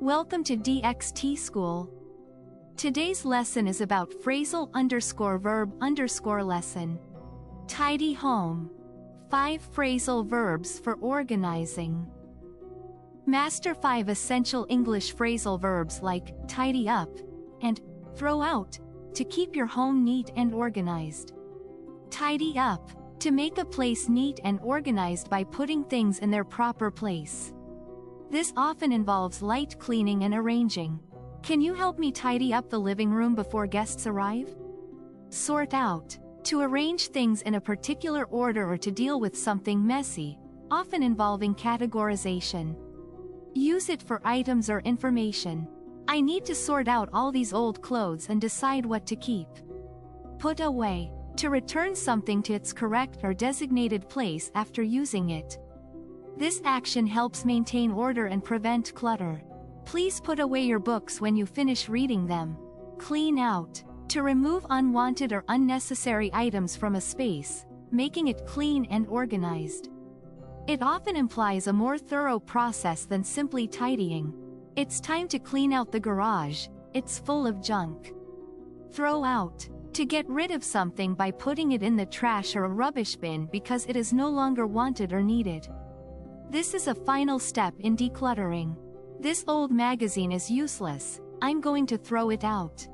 Welcome to DXT School. Today's lesson is about phrasal_verb_ lesson. Tidy home. 5 phrasal verbs for organizing. Master 5 essential English phrasal verbs like tidy up and throw out to keep your home neat and organized. Tidy up, to make a place neat and organized by putting things in their proper place. This often involves light cleaning and arranging. Can you help me tidy up the living room before guests arrive? Sort out, to arrange things in a particular order or to deal with something messy, often involving categorization. Use it for items or information. I need to sort out all these old clothes and decide what to keep. Put away, to return something to its correct or designated place after using it. This action helps maintain order and prevent clutter. Please put away your books when you finish reading them. Clean out, to remove unwanted or unnecessary items from a space, making it clean and organized. It often implies a more thorough process than simply tidying. It's time to clean out the garage, it's full of junk. Throw out, to get rid of something by putting it in the trash or a rubbish bin because it is no longer wanted or needed. This is a final step in decluttering. This old magazine is useless, I'm going to throw it out.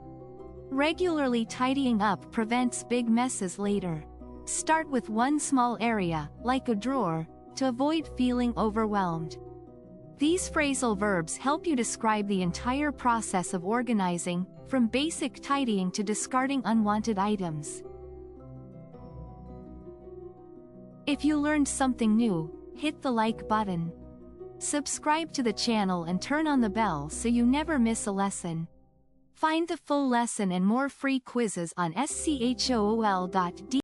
Regularly tidying up prevents big messes later. Start with one small area, like a drawer, to avoid feeling overwhelmed. These phrasal verbs help you describe the entire process of organizing, from basic tidying to discarding unwanted items. If you learned something new, hit the like button. Subscribe to the channel and turn on the bell so you never miss a lesson. Find the full lesson and more free quizzes on school.de.